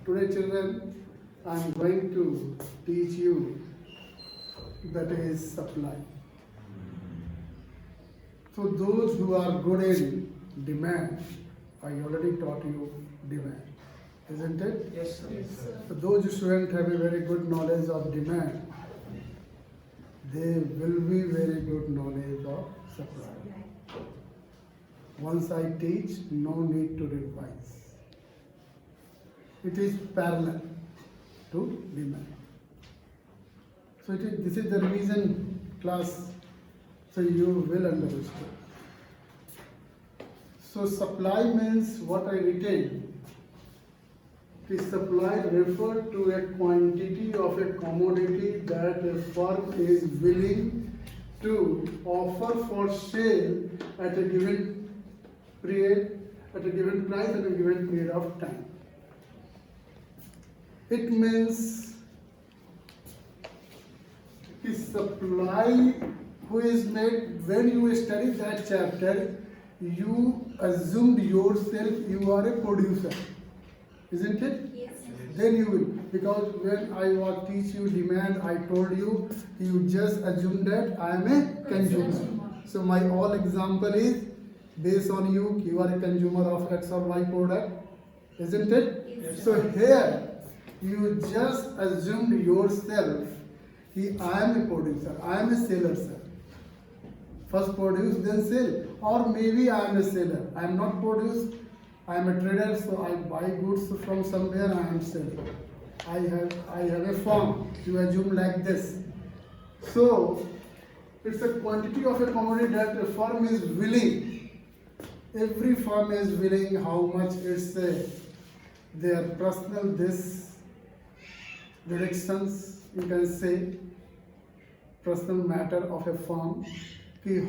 Today, children, I am going to teach you that is supply. So those who are good in demand, I already taught you demand, isn't it? Yes, sir. So those students have a very good knowledge of demand. They will be very good knowledge of supply. Once I teach, no need to revise. It is parallel to demand. So this is the revision class, so you will understand. So supply means what I retain. The supply refer to a quantity of a commodity that a firm is willing to offer for sale at a given period, at a given price, at a given period of time. It means the supply who is made. When you study that chapter, you assumed yourself you are a producer, isn't it? Yes. Then you will, because when I was teach you demand, I told you, you just assume that I am a consumer. So my all example is based on you. You are a consumer of X or Y product, isn't it? Yes. So here you just assumed yourself. I am a producer. I am a seller, sir. First produce, then sell. Or maybe I am a seller. I am not produce. I am a trader, so I buy goods from somewhere. I am selling. I have a firm. You assume like this. So it's a quantity of a commodity that a firm is willing. Every firm is willing how much it's their personal directions, you can say, personal matter of a firm,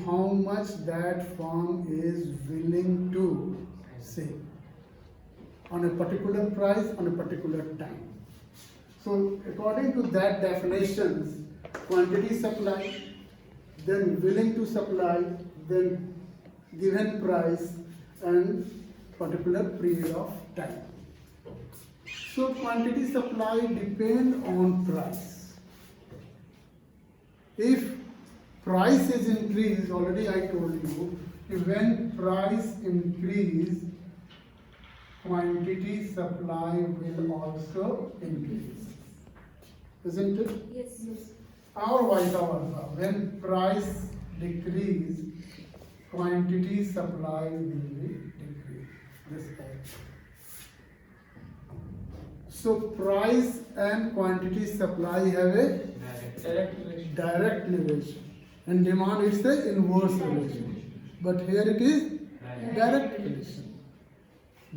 how much that firm is willing to say on a particular price, on a particular time. So according to that definitions, quantity supply, then willing to supply, then given price and particular period of time. So quantity supply depend on price. If price is increased, already I told you, when price increase, quantity supply will also increase. Isn't it? Yes. Or vice versa. When price decrease, quantity supply will be decreased. This way. So price and quantity supply have a direct relation. And demand is the inverse relation. But here it is direct relation.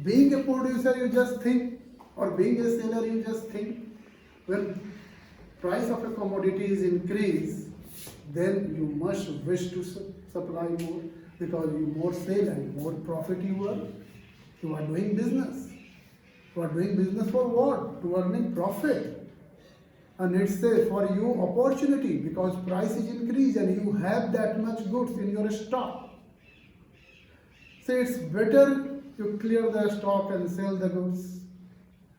Being a producer, you just think, or being a seller, you just think. When price of a commodity is increased, then you must wish to supply more, because you more sell and more profit you earn. You are doing business. You are doing business for what? To earning profit. And it's for you opportunity, because price is increased and you have that much goods in your stock. So it's better you clear the stock and sell the goods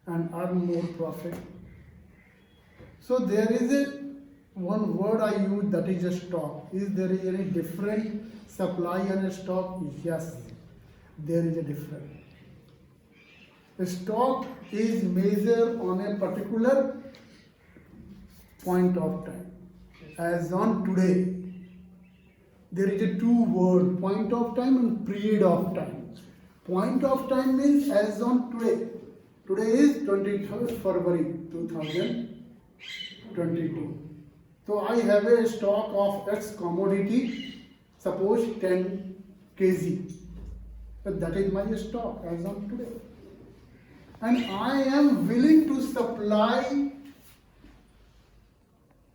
and earn more profit. So there is one word I use, that is a stock. Is there any different supply and a stock? Yes, there is a difference. A stock is measured on a particular point of time. As on today, there is a two word, point of time and period of time. Point of time means as on today. Today is 23rd February 2022. So I have a stock of X commodity, suppose 10 kg. But that is my stock as on today. And I am willing to supply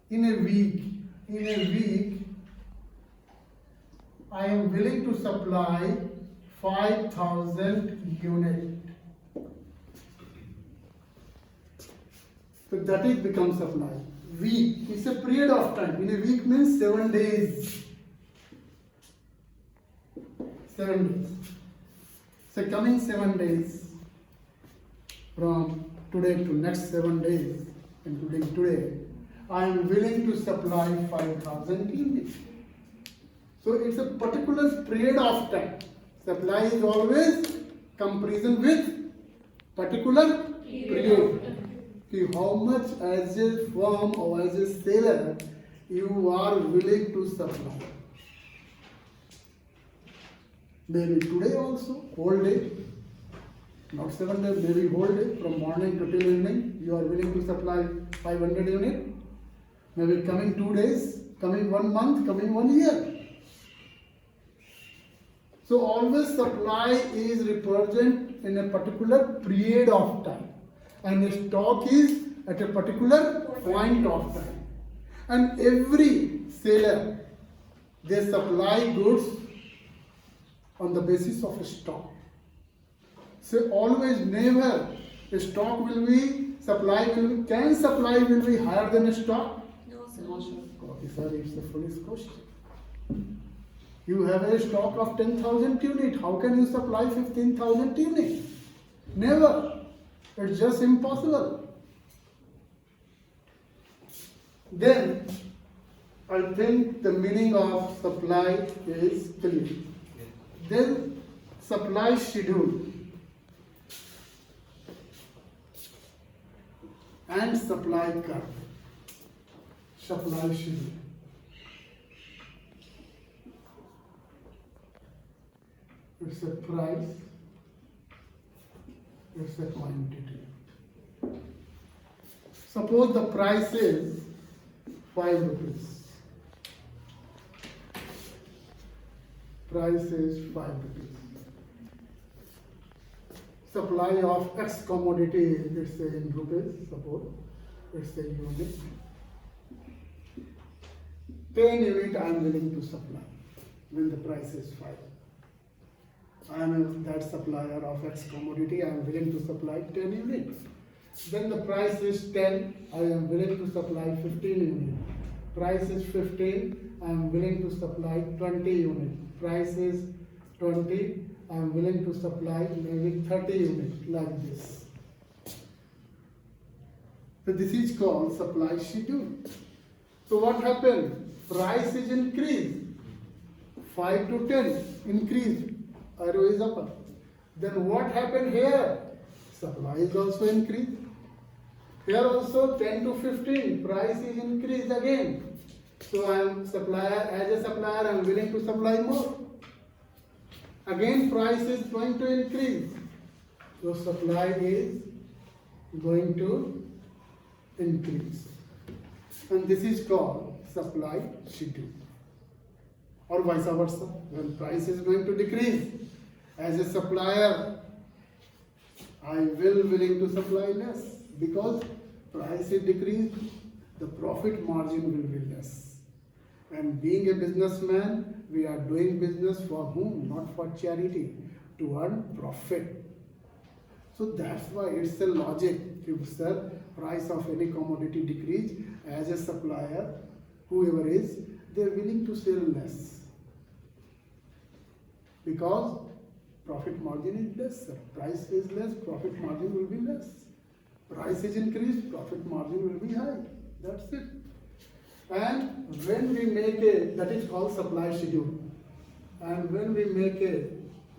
in a week. In a week, I am willing to supply 5,000 units. So that is become supply. Week, it's a period of time. In a week means 7 days. 7 days. So coming 7 days from today to next 7 days, including today, I am willing to supply 5,000 units. So it's a particular period of time. Supply is always comparison with particular period. कि how much as a firm or as a seller you are willing to supply. Maybe today also, whole day, not 7 days, maybe whole day, from morning to till evening, you are willing to supply 500 units. Maybe coming 2 days, coming 1 month, coming 1 year. So always supply is represent in a particular period of time, and stock is at a particular point of time. And every seller, they supply goods on the basis of stock. So always never stock will be, supply will be, can supply will be higher than stock? No, sir. Okay, sir, it's a foolish question. You have a stock of 10,000 units. How can you supply 15,000 units? Never. It's just impossible. Then, I think the meaning of supply is clear. Then, supply schedule and supply curve. Supply schedule. It's a price, it's a quantity. Suppose the price is 5 rupees. Price is 5 rupees. Supply of X commodity, let's say in rupees, suppose, it's a unit. 10 unit I am willing to supply when the price is 5. I am that supplier of X commodity, I am willing to supply 10 units. Then the price is 10, I am willing to supply 15 units. Price is 15, I am willing to supply 20 units. Price is 20, I am willing to supply maybe 30 units, like this. So this is called supply schedule. So what happened? Price is increased. 5 to 10 increased. Arrow is upper. Then what happened here? Supply is also increased. Here also 10 to 15, price is increased again. So I am supplier, as a supplier I am willing to supply more. Again price is going to increase. So supply is going to increase. And this is called supply schedule. Or vice versa, when price is going to decrease, as a supplier, I will willing to supply less, because price is decreased, the profit margin will be less. And being a businessman, we are doing business for whom? Not for charity, to earn profit. So that's why it's a logic. If the price of any commodity decrease, as a supplier, whoever is, they are willing to sell less. Because profit margin is less, price is less, profit margin will be less. Price is increased, profit margin will be high. That's it. And when we make a, that is called supply schedule. And when we make a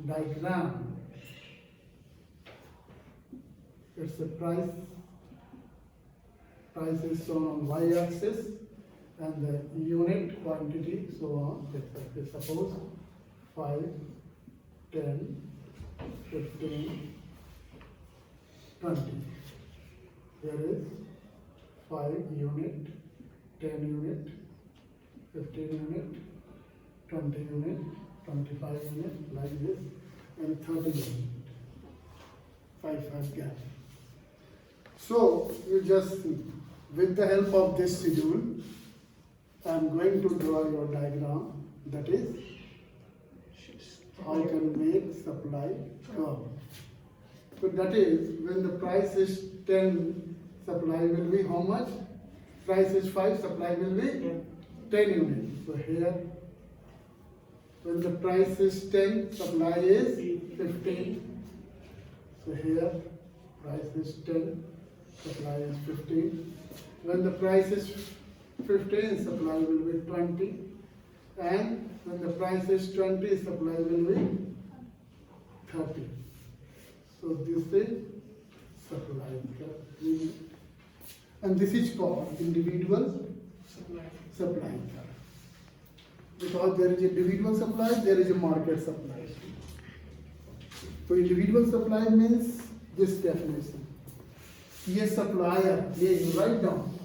diagram, it's a price. Price is shown on y-axis and the unit quantity, so on. Let's suppose 5, 10, 15, 20. Here is 5 unit, 10 unit, 15 unit, 20 unit, 25 unit, like this, and 30 unit. 5 gap. So you just, with the help of this schedule, I am going to draw your diagram. That is, how you can make supply curve. So that is, when the price is 10, supply will be how much? Price is 5, supply will be 10 units. So here, when the price is 10, supply is 15. So here, price is 10, supply is 15. When the price is 15, supply will be 20. And when the price is 20, supply will be 30. So this is supply. And this is called individual supply. Because there is individual supply, there is a market supply. So individual supply means this definition. ये supplier, ये you write down.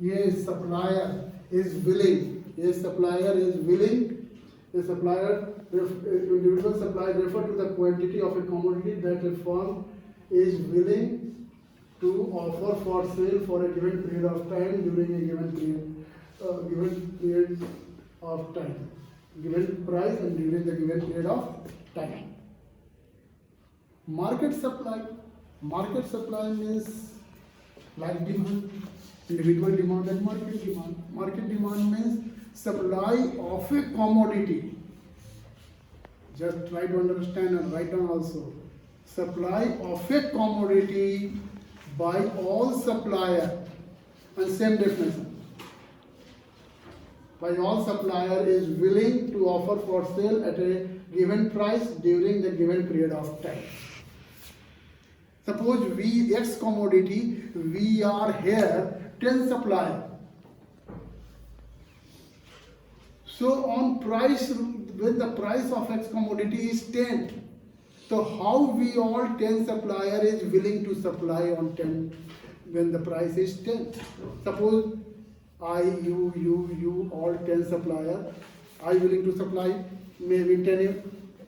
ये supplier is willing. ये supplier is willing. The supplier, individual supply refer to the quantity of a commodity that a firm is willing to offer for sale for a given period of time during a given period of time, given price and during the given period of time. Market supply. Market supply means like demand, individual demand and market demand. Market demand means supply of a commodity. Just try to understand and write down also. Supply of a commodity by all supplier, and same definition. By all supplier is willing to offer for sale at a given price during the given period of time. Suppose we X commodity, we are here 10 supplier. So on price, when the price of X commodity is 10, so how we all 10 supplier is willing to supply on 10 when the price is 10? Suppose I, you, all 10 supplier, I willing to supply maybe 10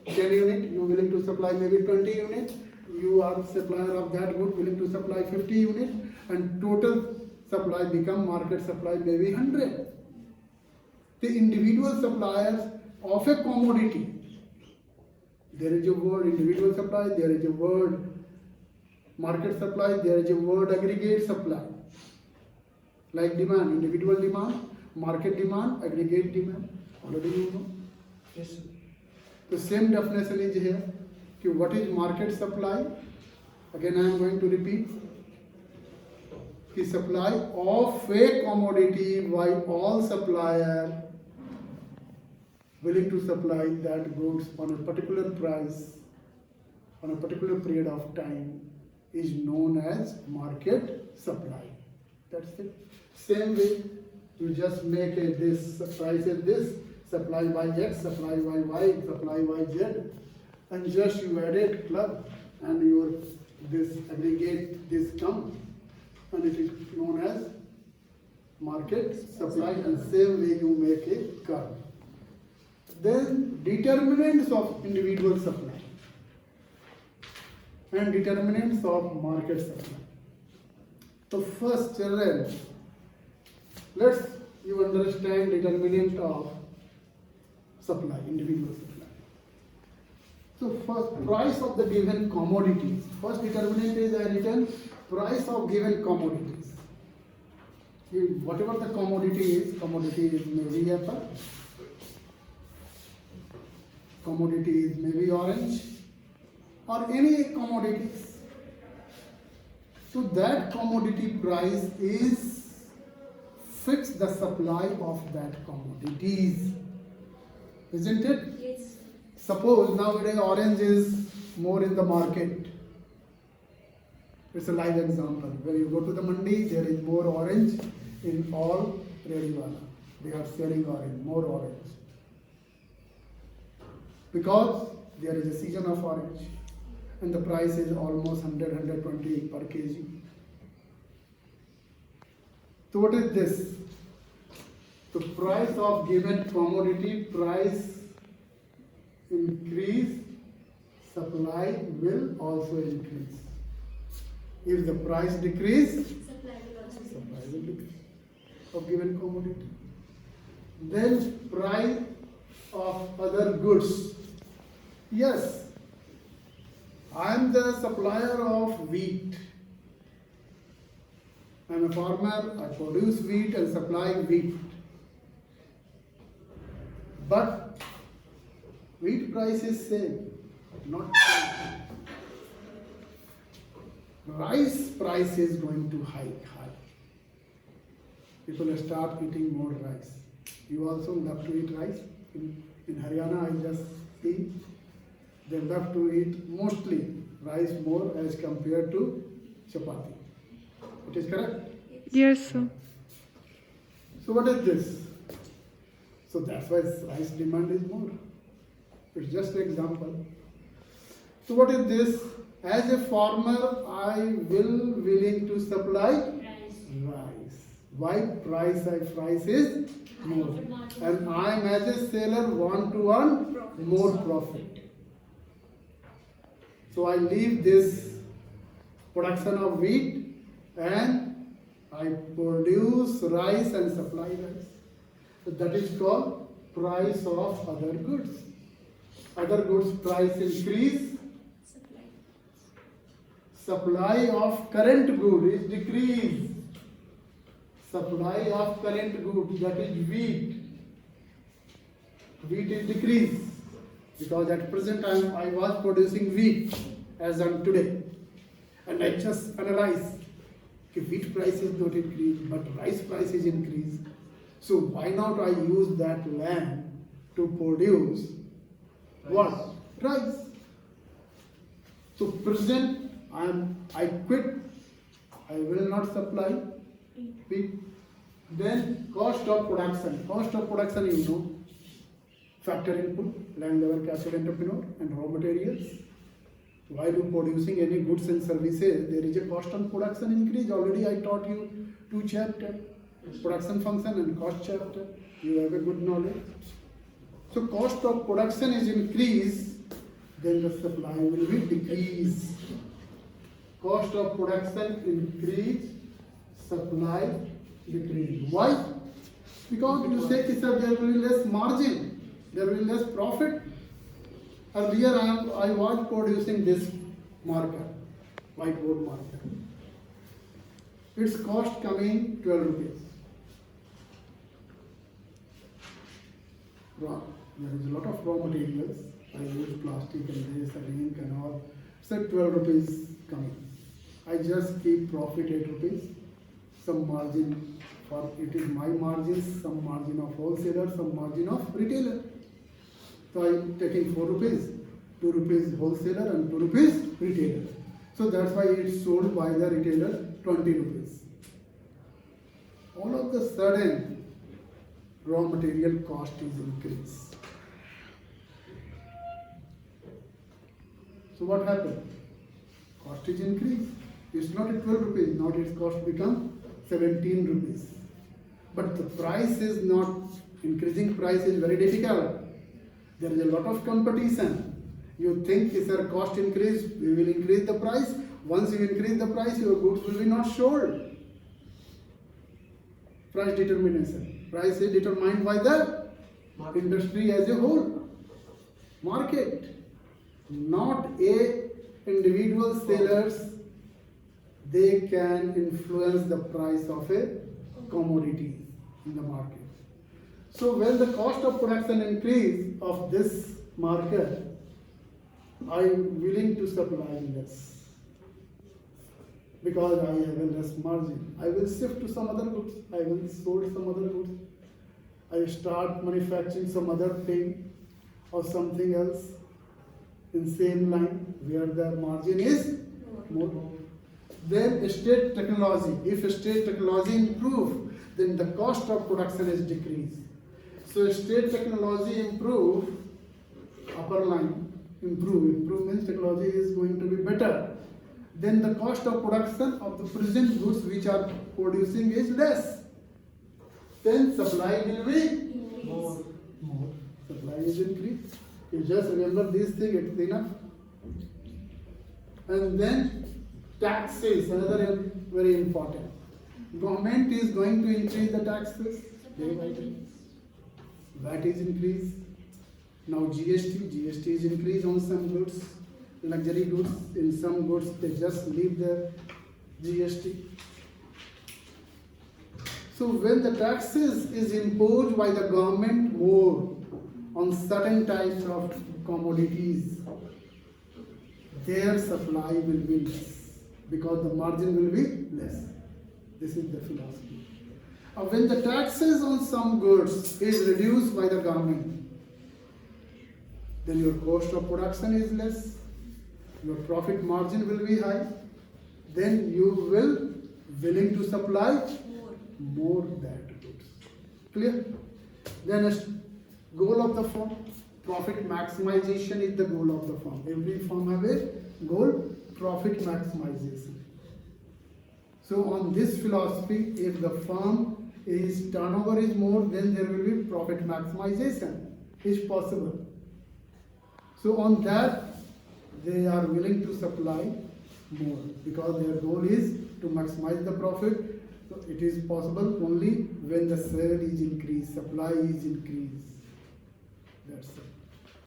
unit, you willing to supply maybe 20 unit, you are supplier of that good willing to supply 50 unit, and total supply become market supply maybe 100. The individual suppliers of a commodity, there is a word individual supply, there is a word market supply, there is a word aggregate supply. Like demand, individual demand, market demand, aggregate demand. Already you know. Yes. The same definition is here. What is market supply? Again I am going to repeat. The supply of a commodity by all supplier willing to supply that goods on a particular price on a particular period of time is known as market supply. That's it. Same way, you just make this price is this, supply by X, supply by Y, supply by Z, and just you added club and your this aggregate this come, and it is known as market supply, and same way you make a curve. Then determinants of individual supply and determinants of market supply. So first children, let's you understand determinant of supply, individual supply. So first, price of the given commodities. First determinant is I written price of given commodities. Whatever the commodity is maybe apple, commodity is maybe orange, or any commodities. So that commodity price is fix the supply of that commodities. Isn't it? Yes. Suppose nowadays orange is more in the market. It's a live example. When you go to the mandi, there is more orange in all Rediwala. They are selling orange, more orange. Because there is a season of orange and the price is almost 100-120 per kg. So what is this? The price of given commodity price increase, supply will also increase. If the price decrease, Supply will also supply will decrease of given commodity. Then price of other goods. Yes, I am the supplier of wheat. I am a farmer, I produce wheat and supply wheat. But wheat price is same, not same. rice price is going to hike high. People will start eating more rice. You also love to eat rice? In Haryana, I just see they love to eat mostly rice more as compared to chapati. It is correct? Yes, sir. So what is this? So that's why rice demand is more. It's just an example. So what is this? As a farmer, I will willing to supply rice. Why price is more? And I am as a seller want to earn more profit. So I leave this production of wheat and I produce rice and supply rice. So that is called price of other goods. Other goods price increase. Supply of current good is decrease. Supply of current good, that is wheat. Wheat is decrease. Because at present I was producing wheat as on today. And I just analyze if wheat price is not increased but rice price is increased. So why not I use that land to produce what? Rice. So present I quit. I will not supply wheat. Then cost of production. Cost of production you know. Factor input, land level capital entrepreneur and raw materials. While you producing any goods and services, there is a cost of production increase. Already I taught you 2 chapters, production function and cost chapter. You have a good knowledge. So cost of production is increased, then the supply will be decreased. Cost of production increase, supply decrease. Why? Because you say that there will be less margin, there will be less profit. Earlier I was producing this marker, whiteboard marker. Its cost coming 12 rupees. There is a lot of raw materials. I use plastic and this and ink and all. So 12 rupees coming. I just keep profit 8 rupees. Some margin for it is my margins, some margin of wholesaler, some margin of retailer. So I am taking 4 rupees, 2 rupees wholesaler and 2 rupees retailer. So that's why it's sold by the retailer 20 rupees. All of a sudden, raw material cost is increased. So what happened? Cost is increased. It's not at 12 rupees, now its cost become 17 rupees. But the price is not, increasing price is very difficult. There is a lot of competition. You think if your cost increase, we will increase the price. Once you increase the price, your goods will be not sold. Price determination. Price is determined by the industry as a whole. Market. Not a individual sellers. They can influence the price of a commodity in the market. So when the cost of production increase of this market, I am willing to supply less because I have a less margin. I will shift to some other goods. I will sold some other goods. I start manufacturing some other thing or something else in same line where the margin is more. Then state technology. If state technology improve, then the cost of production is decreased. So state technology improve, upper line, improve means technology is going to be better. Then the cost of production of the present goods which are producing is less. Then supply will be more. Supply is increased. You just remember this thing, it's enough. And then taxes, another very important. Government is going to increase the taxes day by day. VAT is increased. Now GST is increased on some goods, luxury goods. In some goods they just leave the GST. So when the taxes is imposed by the government more on certain types of commodities, their supply will be less because the margin will be less. This is the philosophy. When the taxes on some goods is reduced by the government, then your cost of production is less, your profit margin will be high, then you will willing to supply more that goods. Clear? Then a goal of the firm, profit maximization is the goal of the firm. Every firm have a goal, profit maximization. So on this philosophy, if the firm is turnover is more, then there will be profit maximization is possible. So on that, they are willing to supply more because their goal is to maximize the profit. So it is possible only when the sale is increased, supply is increased. That's it.